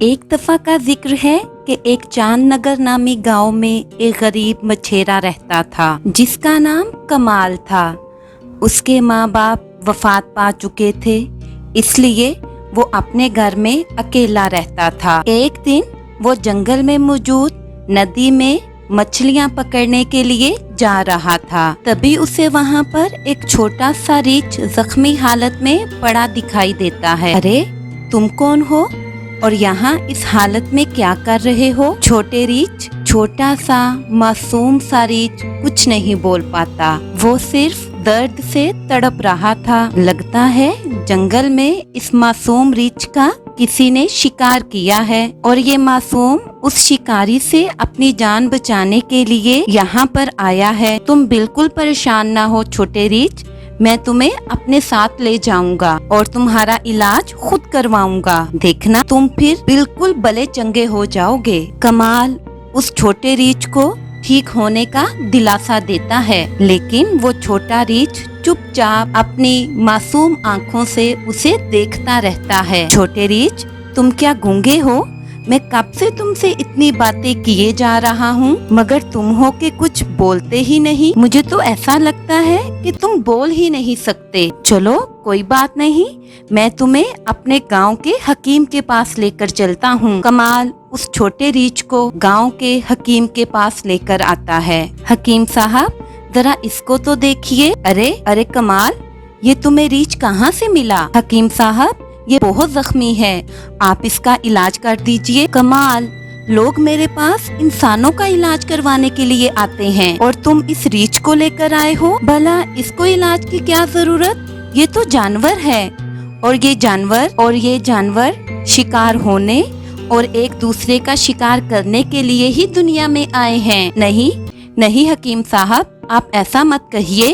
ایک دفعہ کا ذکر ہے کہ ایک چاند نگر نامی گاؤں میں ایک غریب مچھیرا رہتا تھا جس کا نام کمال تھا۔ اس کے ماں باپ وفات پا چکے تھے، اس لیے وہ اپنے گھر میں اکیلا رہتا تھا۔ ایک دن وہ جنگل میں موجود ندی میں مچھلیاں پکڑنے کے لیے جا رہا تھا، تبھی اسے وہاں پر ایک چھوٹا سا ریچھ زخمی حالت میں پڑا دکھائی دیتا ہے۔ ارے تم کون ہو اور یہاں اس حالت میں کیا کر رہے ہو؟ چھوٹے ریچھ، چھوٹا سا معصوم سا ریچھ کچھ نہیں بول پاتا، وہ صرف درد سے تڑپ رہا تھا۔ لگتا ہے جنگل میں اس معصوم ریچھ کا کسی نے شکار کیا ہے اور یہ معصوم اس شکاری سے اپنی جان بچانے کے لیے یہاں پر آیا ہے۔ تم بالکل پریشان نہ ہو چھوٹے ریچھ، میں تمہیں اپنے ساتھ لے جاؤں گا اور تمہارا علاج خود کرواؤں گا، دیکھنا تم پھر بالکل بلے چنگے ہو جاؤ گے۔ کمال اس چھوٹے ریچھ کو ٹھیک ہونے کا دلاسا دیتا ہے، لیکن وہ چھوٹا ریچھ چپ چاپ اپنی معصوم آنکھوں سے اسے دیکھتا رہتا ہے۔ چھوٹے ریچھ، تم کیا گونگے ہو؟ میں کب سے تم سے اتنی باتیں کیے جا رہا ہوں مگر تم ہو کہ کچھ بولتے ہی نہیں۔ مجھے تو ایسا لگتا ہے کہ تم بول ہی نہیں سکتے۔ چلو کوئی بات نہیں، میں تمہیں اپنے گاؤں کے حکیم کے پاس لے کر چلتا ہوں۔ کمال اس چھوٹے ریچھ کو گاؤں کے حکیم کے پاس لے کر آتا ہے۔ حکیم صاحب ذرا اس کو تو دیکھیے۔ ارے کمال، یہ تمہیں ریچھ کہاں سے ملا؟ حکیم صاحب یہ بہت زخمی ہے، آپ اس کا علاج کر دیجئے۔ کمال، لوگ میرے پاس انسانوں کا علاج کروانے کے لیے آتے ہیں اور تم اس ریچھ کو لے کر آئے ہو؟ بھلا اس کو علاج کی کیا ضرورت؟ یہ تو جانور ہے اور یہ جانور شکار ہونے اور ایک دوسرے کا شکار کرنے کے لیے ہی دنیا میں آئے ہیں۔ نہیں حکیم صاحب، آپ ایسا مت کہیے،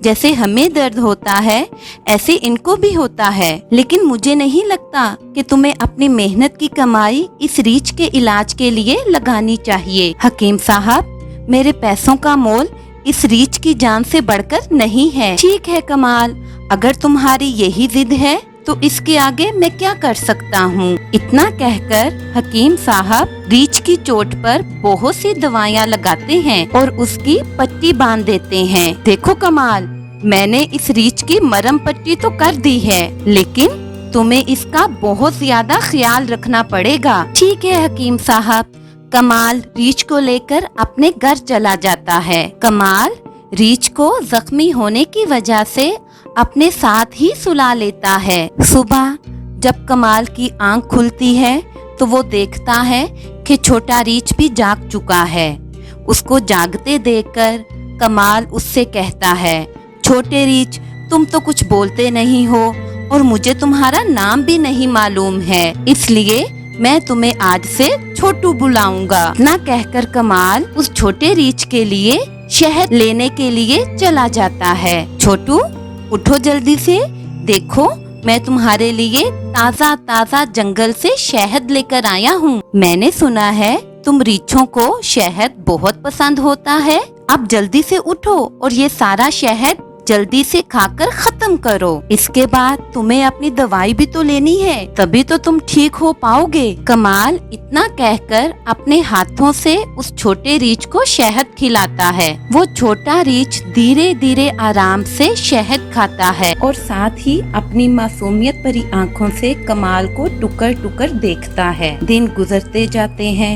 جیسے ہمیں درد ہوتا ہے ایسے ان کو بھی ہوتا ہے، لیکن مجھے نہیں لگتا کہ تمہیں اپنی محنت کی کمائی اس ریچھ کے علاج کے لیے لگانی چاہیے۔ حکیم صاحب میرے پیسوں کا مول اس ریچھ کی جان سے بڑھ کر نہیں ہے۔ ٹھیک ہے کمال، اگر تمہاری یہی ضد ہے تو اس کے آگے میں کیا کر سکتا ہوں؟ اتنا کہہ کر حکیم صاحب ریچھ کی چوٹ پر بہت سی دوائیاں لگاتے ہیں اور اس کی پٹی باندھ دیتے ہیں۔ دیکھو کمال، میں نے اس ریچھ کی مرہم پٹی تو کر دی ہے، لیکن تمہیں اس کا بہت زیادہ خیال رکھنا پڑے گا۔ ٹھیک ہے حکیم صاحب۔ کمال ریچھ کو لے کر اپنے گھر چلا جاتا ہے۔ کمال ریچھ کو زخمی ہونے کی وجہ سے اپنے ساتھ ہی سلا لیتا ہے۔ صبح جب کمال کی آنکھ کھلتی ہے تو وہ دیکھتا ہے کہ چھوٹا ریچھ بھی جاگ چکا ہے۔ اس کو جاگتے دیکھ کر کمال اس سے کہتا ہے، چھوٹے ریچھ، تم تو کچھ بولتے نہیں ہو اور مجھے تمہارا نام بھی نہیں معلوم ہے، اس لیے میں تمہیں آج سے چھوٹو بلاؤں گا۔ نہ کہہ کر کمال اس چھوٹے ریچھ کے لیے شہد لینے کے لیے چلا جاتا ہے۔ چھوٹو اٹھو جلدی سے، دیکھو میں تمہارے لیے تازہ جنگل سے شہد لے کر آیا ہوں۔ میں نے سنا ہے تم ریچھوں کو شہد بہت پسند ہوتا ہے، اب جلدی سے اٹھو اور یہ سارا شہد جلدی سے کھا کر ختم کرو، اس کے بعد تمہیں اپنی دوائی بھی تو لینی ہے، تبھی تو تم ٹھیک ہو پاؤ گے۔ کمال اتنا کہہ کر اپنے ہاتھوں سے اس چھوٹے ریچھ کو شہد کھلاتا ہے۔ وہ چھوٹا ریچھ دھیرے دھیرے آرام سے شہد کھاتا ہے اور ساتھ ہی اپنی معصومیت بھری آنکھوں سے کمال کو ٹکر ٹکر دیکھتا ہے۔ دن گزرتے جاتے ہیں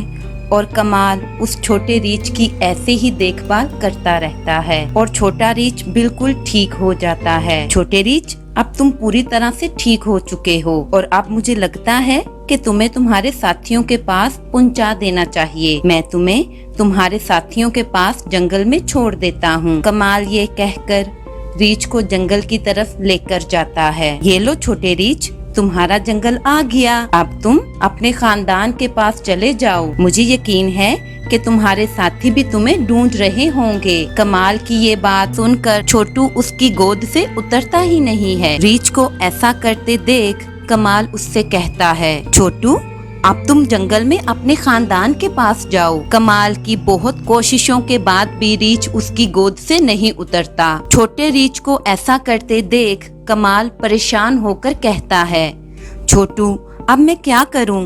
اور کمال اس چھوٹے ریچھ کی ایسے ہی دیکھ بھال کرتا رہتا ہے اور چھوٹا ریچھ بالکل ٹھیک ہو جاتا ہے۔ چھوٹے ریچھ، اب تم پوری طرح سے ٹھیک ہو چکے ہو اور اب مجھے لگتا ہے کہ تمہیں تمہارے ساتھیوں کے پاس پہنچا دینا چاہیے۔ میں تمہیں تمہارے ساتھیوں کے پاس جنگل میں چھوڑ دیتا ہوں۔ کمال یہ کہہ کر ریچھ کو جنگل کی طرف لے کر جاتا ہے۔ یہ لو چھوٹے ریچھ، تمہارا جنگل آ گیا، اب تم اپنے خاندان کے پاس چلے جاؤ، مجھے یقین ہے کہ تمہارے ساتھی بھی تمہیں ڈھونڈ رہے ہوں گے۔ کمال کی یہ بات سن کر چھوٹو اس کی گود سے اترتا ہی نہیں ہے۔ ریچھ کو ایسا کرتے دیکھ کمال اس سے کہتا ہے، چھوٹو اب تم جنگل میں اپنے خاندان کے پاس جاؤ۔ کمال کی بہت کوششوں کے بعد بھی ریچھ اس کی گود سے نہیں اترتا۔ چھوٹے ریچھ کو ایسا کرتے دیکھ کمال پریشان ہو کر کہتا ہے، چھوٹو اب میں کیا کروں؟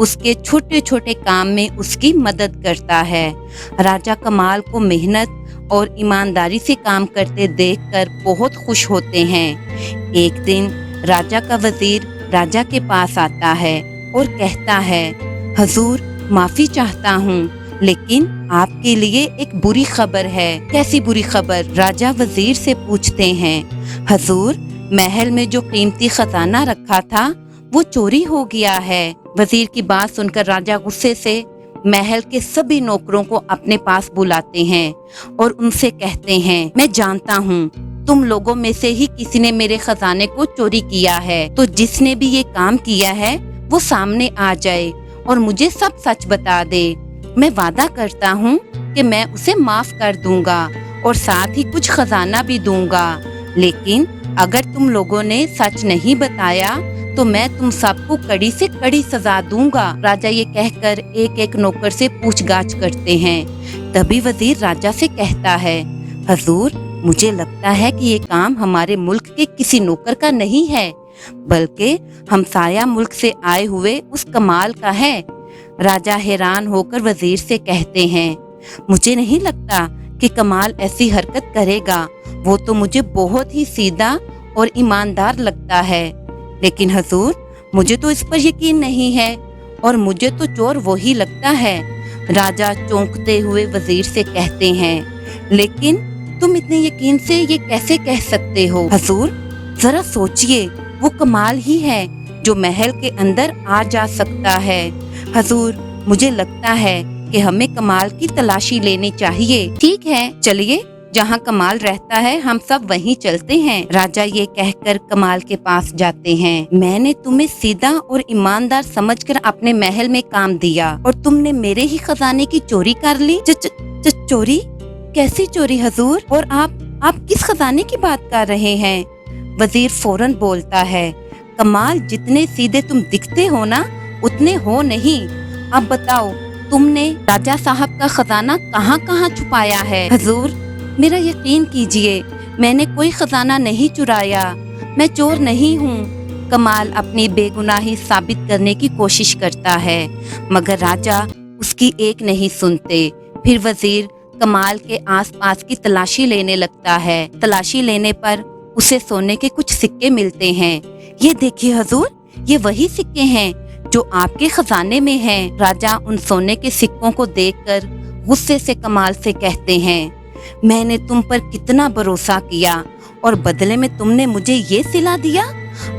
اس کے چھوٹے چھوٹے کام میں اس کی مدد کرتا ہے۔ راجا کمال کو محنت اور ایمانداری سے کام کرتے دیکھ کر بہت خوش ہوتے ہیں۔ ایک دن راجا کا وزیر راجا کے پاس آتا ہے اور کہتا ہے، حضور معافی چاہتا ہوں، لیکن آپ کے لیے ایک بری خبر ہے۔ کیسی بری خبر؟ راجا وزیر سے پوچھتے ہیں۔ حضور، محل میں جو قیمتی خزانہ رکھا تھا وہ چوری ہو گیا ہے۔ وزیر کی بات سن کر راجا غصے سے محل کے سبھی نوکروں کو اپنے پاس بلاتے ہیں اور ان سے کہتے ہیں، میں جانتا ہوں تم لوگوں میں سے ہی کسی نے میرے خزانے کو چوری کیا ہے، تو جس نے بھی یہ کام کیا ہے وہ سامنے آ جائے اور مجھے سب سچ بتا دے۔ میں وعدہ کرتا ہوں کہ میں اسے معاف کر دوں گا اور ساتھ ہی کچھ خزانہ بھی دوں گا، لیکن اگر تم لوگوں نے سچ نہیں بتایا تو میں تم سب کو کڑی سے کڑی سزا دوں گا۔ راجا یہ کہہ کر ایک ایک نوکر سے پوچھ گاچھ کرتے ہیں۔ تبھی وزیر راجا سے کہتا ہے، حضور مجھے لگتا ہے کہ یہ کام ہمارے ملک کے کسی نوکر کا نہیں ہے، بلکہ ہمسایہ ملک سے آئے ہوئے اس کمال کا ہے۔ راجا حیران ہو کر وزیر سے کہتے ہیں، مجھے نہیں لگتا کہ کمال ایسی حرکت کرے گا، وہ تو مجھے بہت ہی سیدھا اور ایماندار لگتا ہے، لیکن حضور مجھے تو اس پر یقین نہیں ہے اور مجھے تو چور وہی لگتا ہے۔ راجا چونکتے ہوئے وزیر سے کہتے ہیں، لیکن تم اتنے یقین سے یہ کیسے کہہ سکتے ہو؟ حضور ذرا سوچئے، وہ کمال ہی ہے جو محل کے اندر آ جا سکتا ہے۔ حضور مجھے لگتا ہے کہ ہمیں کمال کی تلاشی لینی چاہیے۔ ٹھیک ہے، چلیے، جہاں کمال رہتا ہے ہم سب وہیں چلتے ہیں۔ راجا یہ کہہ کر کمال کے پاس جاتے ہیں۔ میں نے تمہیں سیدھا اور ایماندار سمجھ کر اپنے محل میں کام دیا اور تم نے میرے ہی خزانے کی چوری کر لی۔ چوری؟ کیسی چوری حضور؟ اور آپ کس خزانے کی بات کر رہے ہیں؟ وزیر فوراً بولتا ہے، کمال جتنے سیدھے تم دکھتے ہو نا اتنے ہو نہیں۔ اب بتاؤ تم نے راجا صاحب کا خزانہ کہاں کہاں چھپایا ہے؟ حضور میرا یقین کیجئے، میں نے کوئی خزانہ نہیں چرایا، میں چور نہیں ہوں۔ کمال اپنی بے گناہی ثابت کرنے کی کوشش کرتا ہے، مگر راجا اس کی ایک نہیں سنتے۔ پھر وزیر کمال کے آس پاس کی تلاشی لینے لگتا ہے۔ تلاشی لینے پر اسے سونے کے کچھ سکے ملتے ہیں۔ یہ دیکھیے حضور، یہ وہی سکے ہیں جو آپ کے خزانے میں ہیں۔ راجا ان سونے کے سکوں کو دیکھ کر غصے سے کمال سے کہتے ہیں، میں نے تم پر کتنا بھروسہ کیا اور بدلے میں تم نے مجھے یہ صلہ دیا۔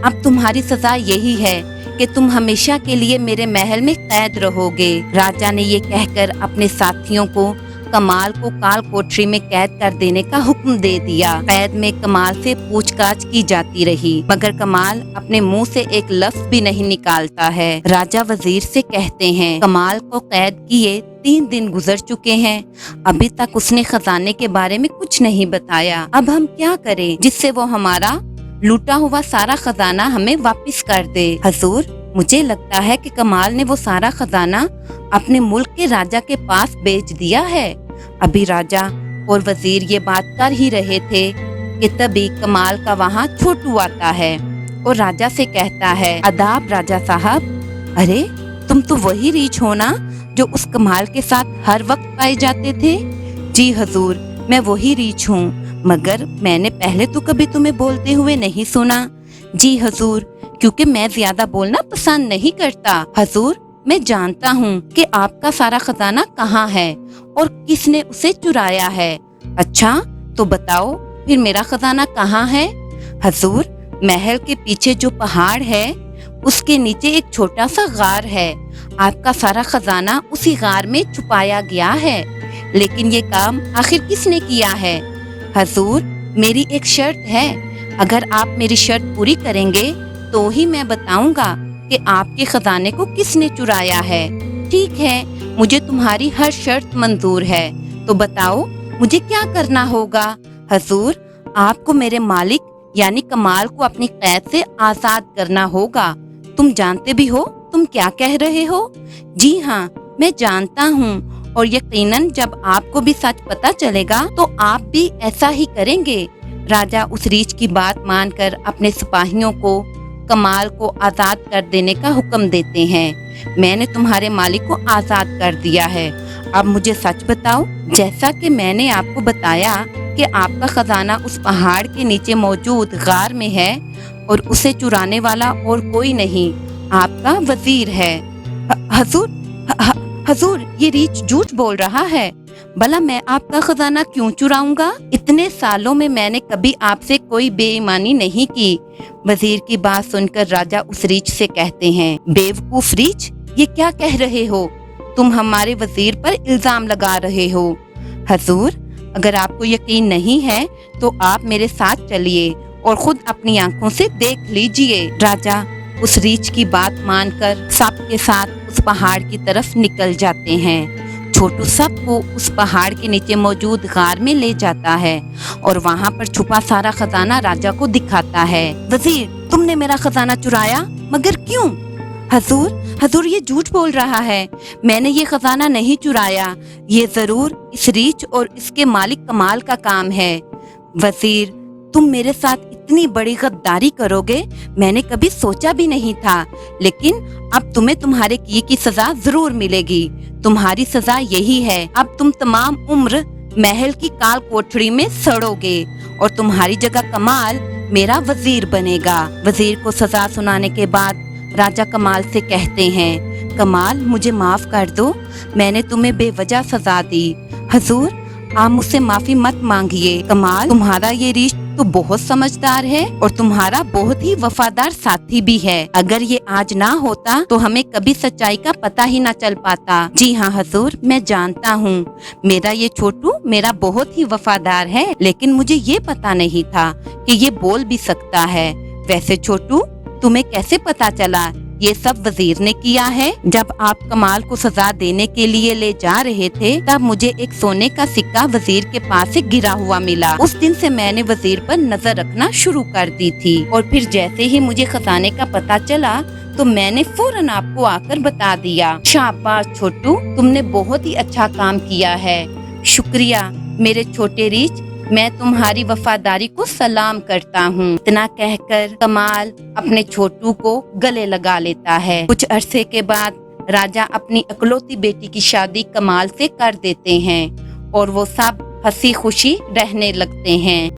اب تمہاری سزا یہی ہے کہ تم ہمیشہ کے لیے میرے محل میں قید رہو گے۔ راجا نے یہ کہہ کر اپنے ساتھیوں کو کمال کو کال کوٹری میں قید کر دینے کا حکم دے دیا۔ قید میں کمال سے پوچھ گاچھ کی جاتی رہی، مگر کمال اپنے منہ سے ایک لفظ بھی نہیں نکالتا ہے۔ راجا وزیر سے کہتے ہیں، کمال کو قید کیے 3 دن گزر چکے ہیں، ابھی تک اس نے خزانے کے بارے میں کچھ نہیں بتایا۔ اب ہم کیا کریں جس سے وہ ہمارا لوٹا ہوا سارا خزانہ ہمیں واپس کر دے؟ حضور مجھے لگتا ہے کہ کمال نے وہ سارا خزانہ اپنے ملک کے راجا کے پاس بیچ دیا ہے۔ ابھی راجا اور وزیر یہ بات کر ہی رہے تھے کہ تبھی کمال کا وہاں چھوٹو آتا ہے اور راجا سے کہتا ہے، آداب راجا صاحب۔ ارے تم تو وہی ریچھ ہو نا جو اس کمال کے ساتھ ہر وقت پائے جاتے تھے؟ جی حضور میں وہی ریچھ ہوں، مگر میں نے پہلے تو کبھی تمہیں بولتے ہوئے نہیں سنا۔ جی حضور، کیونکہ میں زیادہ بولنا پسند نہیں کرتا۔ حضور میں جانتا ہوں کہ آپ کا سارا خزانہ کہاں ہے اور کس نے اسے چرایا ہے۔ اچھا تو بتاؤ پھر میرا خزانہ کہاں ہے؟ حضور محل کے پیچھے جو پہاڑ ہے اس کے نیچے ایک چھوٹا سا غار ہے، آپ کا سارا خزانہ اسی غار میں چھپایا گیا ہے۔ لیکن یہ کام آخر کس نے کیا ہے؟ حضور میری ایک شرط ہے، اگر آپ میری شرط پوری کریں گے تو ہی میں بتاؤں گا کہ آپ کے خزانے کو کس نے چرایا ہے۔ ٹھیک ہے، مجھے تمہاری ہر شرط منظور ہے، تو بتاؤ مجھے کیا کرنا ہوگا؟ حضور آپ کو میرے مالک یعنی کمال کو اپنی قید سے آزاد کرنا ہوگا۔ تم جانتے بھی ہو تم کیا کہہ رہے ہو؟ جی ہاں میں جانتا ہوں، اور یقیناً جب آپ کو بھی سچ پتہ چلے گا تو آپ بھی ایسا ہی کریں گے۔ راجا اس ریچھ کی بات مان کر اپنے سپاہیوں کو کمال کو آزاد کر دینے کا حکم دیتے ہیں۔ میں نے تمہارے مالک کو آزاد کر دیا ہے۔ اب مجھے سچ بتاؤ، جیسا کہ میں نے آپ کو بتایا کہ آپ کا خزانہ اس پہاڑ کے نیچے موجود غار میں ہے اور اسے چرانے والا اور کوئی نہیں، آپ کا وزیر ہے۔ حضور حضور، یہ ریچھ جھوٹ بول رہا ہے۔ بھلا میں آپ کا خزانہ کیوں چراؤں گا؟ اتنے سالوں میں نے کبھی آپ سے کوئی بے ایمانی نہیں کی۔ وزیر کی بات سن کر راجہ اس ریچھ سے کہتے ہیں، بیوقوف ریچھ، یہ کیا کہہ رہے ہو؟ تم ہمارے وزیر پر الزام لگا رہے ہو۔ حضور، اگر آپ کو یقین نہیں ہے تو آپ میرے ساتھ چلیے اور خود اپنی آنکھوں سے دیکھ لیجئے۔ راجہ اس ریچھ کی بات مان کر سب کے ساتھ اس پہاڑ کی طرف نکل جاتے ہیں۔ چھوٹو سب کو اس پہاڑ کے نیچے موجود غار میں لے جاتا ہے اور وہاں پر چھپا سارا خزانہ راجہ کو دکھاتا ہے۔ وزیر، تم نے میرا خزانہ چرایا، مگر کیوں؟ حضور یہ جھوٹ بول رہا ہے، میں نے یہ خزانہ نہیں چرایا، یہ ضرور اس ریچھ اور اس کے مالک کمال کا کام ہے۔ وزیر، تم میرے ساتھ اتنی بڑی غداری کرو گے میں نے کبھی سوچا بھی نہیں تھا، لیکن اب تمہیں تمہارے کیے کی سزا ضرور ملے گی۔ تمہاری سزا یہی ہے، اب تم تمام عمر محل کی کال کوٹھڑی میں سڑو گے اور تمہاری جگہ کمال میرا وزیر بنے گا۔ وزیر کو سزا سنانے کے بعد راجہ کمال سے کہتے ہیں، کمال مجھے معاف کر دو، میں نے تمہیں بے وجہ سزا دی۔ حضور، آپ مجھ سے معافی مت مانگیے۔ کمال، تمہارا یہ ریچھ تو بہت سمجھدار ہے اور تمہارا بہت ہی وفادار ساتھی بھی ہے۔ اگر یہ آج نہ ہوتا تو ہمیں کبھی سچائی کا پتہ ہی نہ چل پاتا۔ جی ہاں حضور، میں جانتا ہوں میرا یہ چھوٹو میرا بہت ہی وفادار ہے، لیکن مجھے یہ پتہ نہیں تھا کہ یہ بول بھی سکتا ہے۔ ویسے چھوٹو، تمہیں کیسے پتا چلا یہ سب وزیر نے کیا ہے؟ جب آپ کمال کو سزا دینے کے لیے لے جا رہے تھے تب مجھے ایک سونے کا سکہ وزیر کے پاس سے گرا ہوا ملا۔ اس دن سے میں نے وزیر پر نظر رکھنا شروع کر دی تھی اور پھر جیسے ہی مجھے خزانے کا پتہ چلا تو میں نے فوراً آپ کو آ کر بتا دیا۔ شاباش چھوٹو، تم نے بہت ہی اچھا کام کیا ہے۔ شکریہ میرے چھوٹے ریچھ، میں تمہاری وفاداری کو سلام کرتا ہوں۔ اتنا کہہ کر کمال اپنے چھوٹو کو گلے لگا لیتا ہے۔ کچھ عرصے کے بعد راجہ اپنی اکلوتی بیٹی کی شادی کمال سے کر دیتے ہیں اور وہ سب ہنسی خوشی رہنے لگتے ہیں۔